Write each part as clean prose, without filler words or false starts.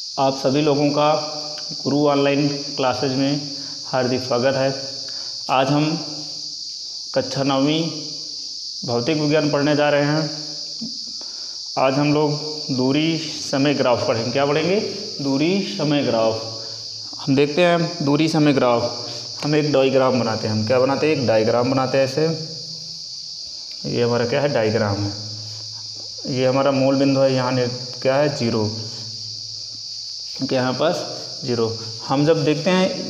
आप सभी लोगों का गुरु ऑनलाइन क्लासेज में हार्दिक स्वागत है। आज हम कक्षा 9वीं भौतिक विज्ञान पढ़ने जा रहे हैं। आज हम लोग दूरी समय ग्राफ पढ़ेंगे। क्या पढ़ेंगे? दूरी समय ग्राफ। हम देखते हैं दूरी समय ग्राफ। हम एक डायग्राम बनाते हैं। हम क्या बनाते हैं? एक डायग्राम बनाते हैं। ऐसे ये हमारा क्या है? डायग्राम है। ये हमारा मूल बिंदु है। यहाँ क्या है? 0 के यहाँ पास 0। हम जब देखते हैं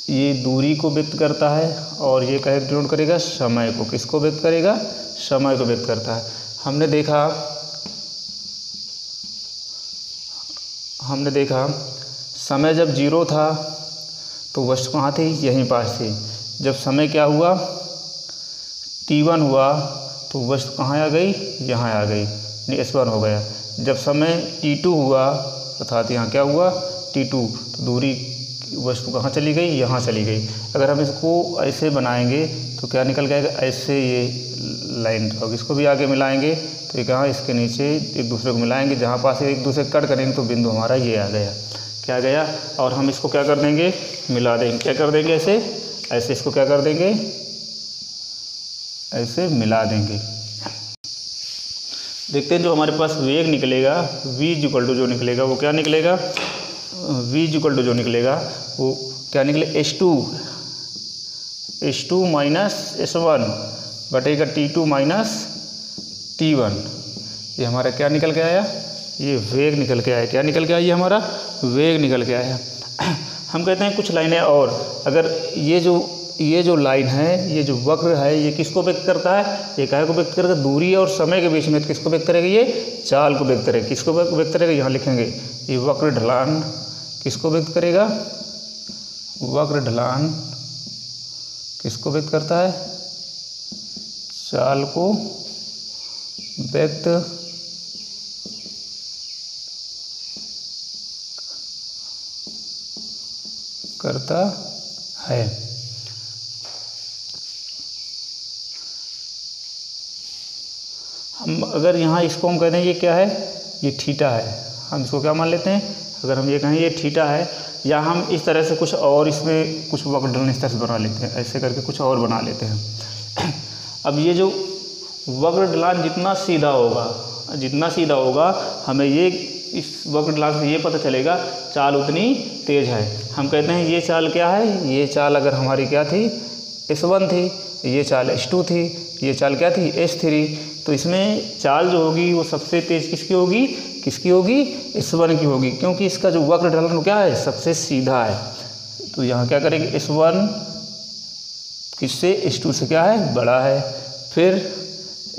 ये दूरी को व्यक्त करता है और ये कहे डिनोट करेगा समय को। किसको व्यक्त करेगा? समय को व्यक्त करता है। हमने देखा समय जब 0 था तो वस्तु कहाँ थी? यहीं पास थी। जब समय क्या हुआ? t1 हुआ तो वस्तु कहाँ आ गई? यहाँ आ गई, S1 हो गया। जब समय t2 हुआ अर्थात यहाँ क्या हुआ? t2, तो दूरी वस्तु कहाँ चली गई? यहाँ चली गई। अगर हम इसको ऐसे बनाएंगे तो क्या निकल जाएगा? ऐसे ये लाइन होगी। इसको भी आगे मिलाएंगे तो ये कहाँ? इसके नीचे एक दूसरे को मिलाएंगे। जहाँ पास एक दूसरे कट करेंगे तो बिंदु हमारा ये आ गया। क्या गया? और हम इसको क्या कर देंगे? मिला देंगे। क्या कर देंगे? ऐसे इसको क्या कर देंगे? ऐसे मिला देंगे। देखते हैं जो हमारे पास वेग निकलेगा v = जो निकलेगा वो क्या निकलेगा? v = जो निकलेगा वो क्या निकले? h2 minus S1 बटेगा t2 minus t1। ये हमारा क्या निकल के आया? ये वेग निकल के आया। क्या निकल के आया? ये हमारा वेग निकल के आया। हम कहते हैं कुछ लाइनें और, अगर ये जो लाइन है, ये जो वक्र है, ये किसको व्यक्त करता है? ये काहे को व्यक्त करेगा? दूरी और समय के बीच में किसको व्यक्त करेगा? ये चाल को व्यक्त करेगा। किसको व्यक्त करेगा? यहाँ लिखेंगे ये वक्र ढलान किसको व्यक्त करेगा? वक्र ढलान किसको व्यक्त करता है? चाल को व्यक्त करता है। हम अगर यहाँ इसको हम कहते हैं ये क्या है? ये थीटा है। हम इसको क्या मान लेते हैं? अगर हम ये कहें ये थीटा है, या हम इस तरह से कुछ और इसमें कुछ वक्र ढलान इस तरह से बना लेते हैं। ऐसे करके कुछ और बना लेते हैं। अब ये जो वक्र ढलान जितना सीधा होगा हमें ये इस वक्र ढलान से ये पता चलेगा चाल उतनी तेज है। हम कहते हैं ये चाल क्या है? ये चाल अगर हमारी क्या थी? S1 थी। ये चाल S2 थी। ये चाल क्या थी? S3। तो इसमें चाल जो होगी वो सबसे तेज किसकी होगी? S1 की होगी, क्योंकि इसका जो वक्र ढलान क्या है? सबसे सीधा है। तो यहाँ क्या करेंगे? S1 किससे? S2 से क्या है? बड़ा है। फिर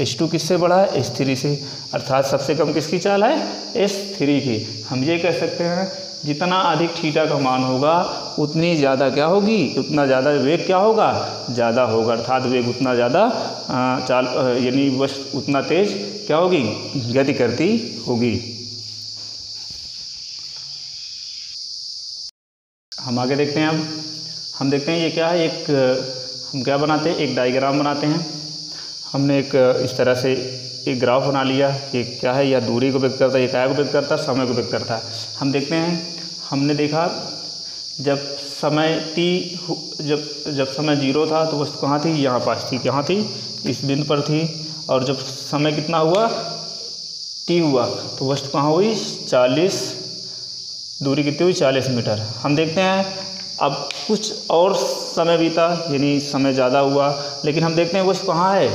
S2 किससे बड़ा है? S3 से। अर्थात सबसे कम किसकी चाल है? S3 की। हम ये कह सकते हैं जितना अधिक थीटा का मान होगा उतनी ज़्यादा क्या होगी? उतना ज़्यादा वेग क्या होगा? ज़्यादा होगा। अर्थात वेग उतना ज़्यादा चाल यानी वस्तु उतना तेज क्या होगी? गति करती होगी। हम आगे देखते हैं। अब हम देखते हैं ये क्या है? हम क्या बनाते हैं? एक डायग्राम बनाते हैं। हमने एक इस तरह से एक ग्राफ बना लिया। ये क्या है? या दूरी को व्यक्त करता है, ये क्या को व्यक्त करता है? समय को व्यक्त करता है। हम देखते हैं, हमने देखा जब समय समय 0 था तो वस्तु कहाँ थी? यहाँ पास थी। कहाँ थी? इस बिंदु पर थी। और जब समय कितना हुआ? t हुआ तो वस्तु कहाँ हुई? 40, दूरी कितनी हुई? 40 मीटर। हम देखते हैं अब कुछ और समय बीता, यानी समय ज़्यादा हुआ, लेकिन हम देखते हैं वस्तु कहाँ है?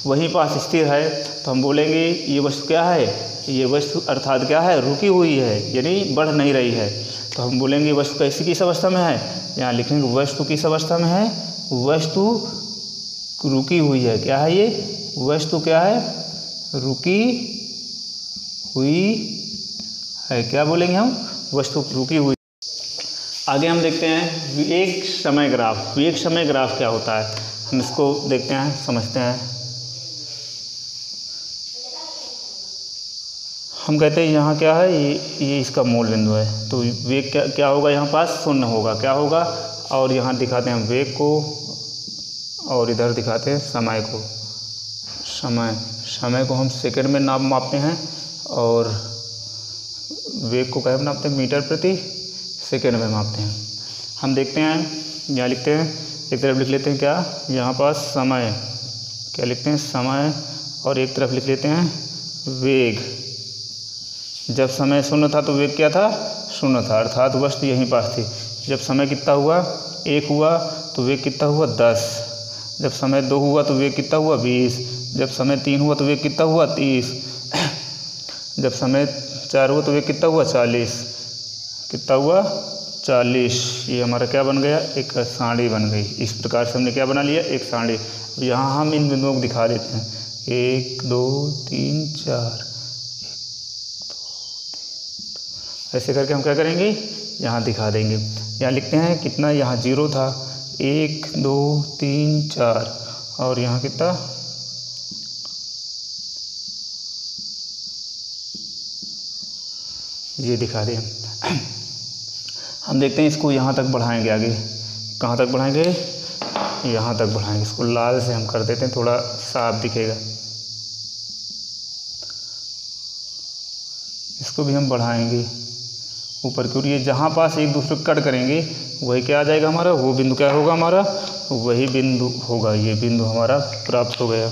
वहीं पास स्थिर है। तो हम बोलेंगे ये वस्तु क्या है? ये वस्तु अर्थात क्या है? रुकी हुई है, यानी बढ़ नहीं रही है। तो हम बोलेंगे वस्तु कैसी किस अवस्था में है? यहाँ लिखेंगे वस्तु किस अवस्था में है? वस्तु रुकी हुई है। क्या है ये? वस्तु क्या है? रुकी हुई है। क्या बोलेंगे हम? वस्तु रुकी हुई। आगे हम देखते हैं वेग समय ग्राफ। वेग समय ग्राफ क्या होता है? हम इसको देखते हैं, समझते हैं। हम कहते हैं यहाँ क्या है? ये इसका मूल बिंदु है। तो वेग क्या होगा? यहाँ पास 0 होगा। क्या होगा? और यहाँ दिखाते हैं हम वेग को, और इधर दिखाते हैं समय को। समय को हम सेकंड में नाप मापते हैं, और वेग को क्या नापते हैं, मीटर प्रति सेकेंड में मापते हैं। हम देखते हैं यहाँ लिखते हैं, एक तरफ लिख लेते हैं क्या, यहाँ पास समय, क्या लिखते हैं, समय, और एक तरफ लिख लेते हैं वेग। जब समय शून्य था तो वेग क्या था, शून्य था, अर्थात वस्तु यहीं पास थी। जब समय कितना हुआ, 1 हुआ तो वेग कितना हुआ, 10। जब समय 2 हुआ तो वेग कितना हुआ, 20। जब समय 3 हुआ तो वेग कितना हुआ, 30। जब समय 4 हुआ तो वेग कितना हुआ, 40। कितना हुआ, 40। ये हमारा क्या बन गया, एक सारणी बन गई। इस प्रकार से हमने क्या बना लिया, एक सारणी। यहाँ हम इन बिंदुओं को दिखा देते हैं, 1 2 3 4, ऐसे करके हम क्या करेंगे, यहाँ दिखा देंगे। यहाँ लिखते हैं कितना, यहाँ 0 था, 1 2 3 4, और यहाँ कितना, ये दिखा दें। हम देखते हैं इसको यहाँ तक बढ़ाएंगे, आगे कहाँ तक बढ़ाएंगे, यहाँ तक बढ़ाएंगे। इसको लाल से हम कर देते हैं, थोड़ा साफ दिखेगा। इसको भी हम बढ़ाएंगे ऊपर की ओर। ये जहाँ पास एक दूसरे को कट करेंगे वही क्या आ जाएगा हमारा, वो बिंदु क्या होगा हमारा, वही बिंदु होगा। ये बिंदु हमारा प्राप्त हो गया।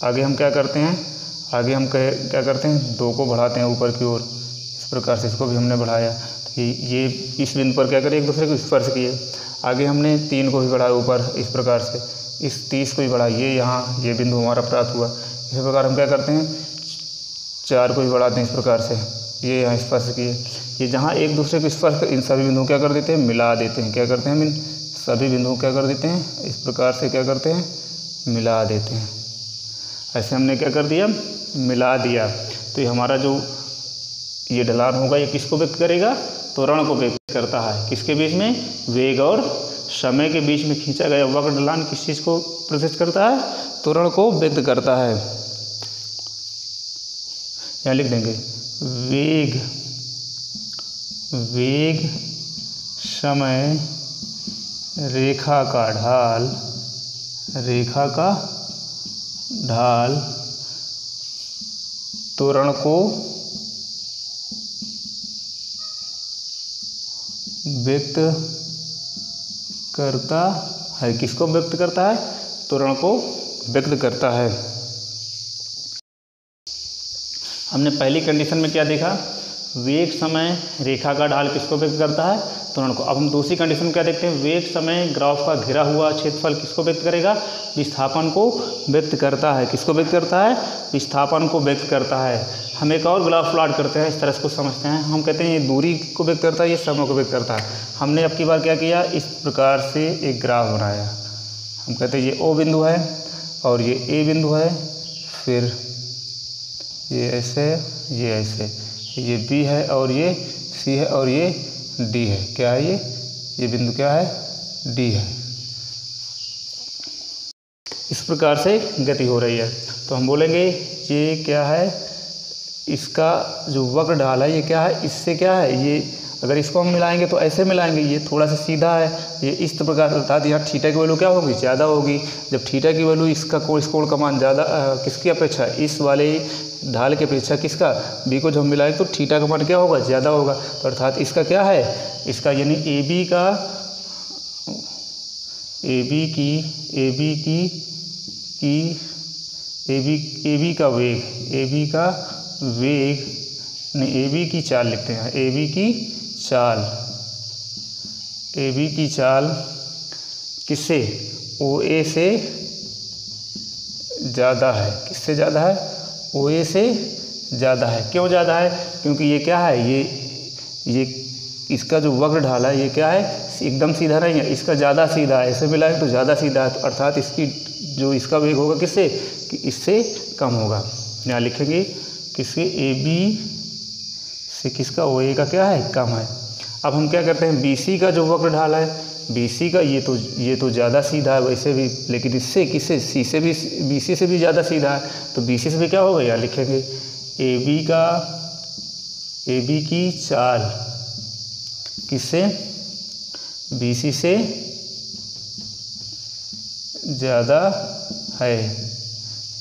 आगे हम क्या करते हैं, आगे हम क्या करते हैं, 2 को बढ़ाते हैं ऊपर की ओर। इस प्रकार से इसको भी हमने बढ़ाया। तो ये इस बिंदु पर क्या करें, एक दूसरे को स्पर्श किए। आगे हमने 3 को भी बढ़ाया ऊपर, इस प्रकार से इस 30 को भी बढ़ाया। ये यहाँ ये बिंदु हमारा प्राप्त हुआ। इस प्रकार हम क्या करते हैं, 4 को भी बढ़ाते हैं इस प्रकार से, ये यहाँ स्पर्श किए। ये जहाँ एक दूसरे को स्पर्श इन सभी बिंदुओं क्या कर देते हैं, मिला देते हैं। क्या करते हैं, इन सभी बिंदुओं क्या कर देते हैं, इस प्रकार से क्या करते हैं, मिला देते हैं। ऐसे हमने क्या कर दिया, मिला दिया। तो ये हमारा जो ये ढलान होगा, ये किसको व्यक्त करेगा, त्वरण को व्यक्त करता है। किसके बीच में, वेग और समय के बीच में खींचा गया वक्र ढलान किस चीज़ को प्रदर्शित करता है, त्वरण को व्यक्त करता है। यहाँ लिख देंगे वेग समय रेखा का ढाल त्वरण को व्यक्त करता है। किसको व्यक्त करता है, त्वरण को व्यक्त करता है। हमने पहली कंडीशन में क्या देखा, वेग समय रेखा का ढाल किसको व्यक्त करता है, त्वरण को। अब हम दूसरी कंडीशन में क्या देखते हैं, वेग समय ग्राफ का घिरा हुआ क्षेत्रफल किसको व्यक्त करेगा, विस्थापन को व्यक्त करता है। किसको व्यक्त करता है, विस्थापन को व्यक्त करता है। हम एक और ग्राफ प्लॉट करते हैं, इस तरह से समझते हैं। हम कहते हैं ये दूरी को व्यक्त करता है, ये समय को व्यक्त करता है। हमने अब की बार क्या किया, इस प्रकार से एक ग्राफ बनाया। हम कहते हैं ये O बिंदु है और ये A बिंदु है, फिर ये ऐसे, ये B है और ये C है और ये D है। क्या है ये बिंदु क्या है, D है। इस प्रकार से गति हो रही है। तो हम बोलेंगे ये क्या है, इसका जो वक्र ढाल है ये क्या है, इससे क्या है, ये अगर इसको हम मिलाएंगे तो ऐसे मिलाएंगे, ये थोड़ा सा सीधा है, ये इस प्रकार से, अर्थात यहाँ थीटा की वैल्यू क्या होगी, ज़्यादा होगी। जब थीटा की वैल्यू इस कोण का मान ज़्यादा किसकी अपेक्षा, इस वाले ढाल की अपेक्षा किसका, बी को जब हम मिलाएंगे तो थीटा का मान क्या होगा, ज़्यादा होगा। तो अर्थात इसका क्या है, इसका यानी ए बी का वेग, नहीं ए बी की चाल लिखते हैं, ए बी की चाल किससे, ओ ए से ज़्यादा है। किससे ज़्यादा है, ओ ए से ज़्यादा है। क्यों ज़्यादा है, क्योंकि ये क्या है, ये इसका जो वक्र ढाल है ये क्या है, एकदम सीधा नहीं है, इसका ज़्यादा सीधा है। ऐसे मिलाएं तो ज़्यादा सीधा है, तो अर्थात इसकी जो इसका वेग होगा किससे, कि इससे कम होगा। यहाँ लिखेंगे किसके, ए बी से किसका, ओ ए का क्या है, कम है। अब हम क्या करते हैं, बी सी का जो वक्र ढाल है, बी सी का ये तो ज़्यादा सीधा है वैसे भी, लेकिन इससे किससे, सी से भी, बी सी से भी ज़्यादा सीधा है। तो बी सी से भी क्या होगा, यहाँ लिखेंगे ए बी की चाल किससे, बी सी से ज़्यादा है।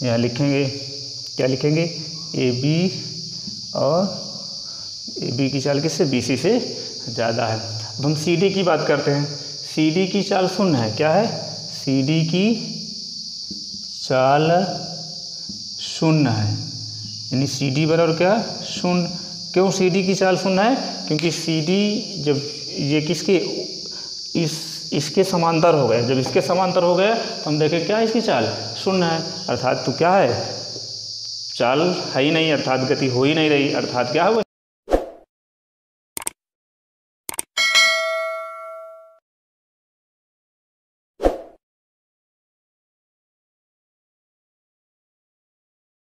यहाँ लिखेंगे, क्या लिखेंगे, ए बी और ए बी की चाल किससे, बी सी से ज़्यादा है। अब हम सी डी की बात करते हैं। सी डी की चाल शून्य है। क्या है, सी डी की चाल शून्य है, यानी सी डी बराबर क्या, शून्य। क्यों सी डी की चाल शून्य है, क्योंकि सी डी जब ये किसके, इसके समांतर हो गए, जब इसके समांतर हो गए तो हम देखें क्या इसकी चाल शून्य है, अर्थात तो क्या है, चाल है ही नहीं, अर्थात गति हो ही नहीं रही, अर्थात क्या है वो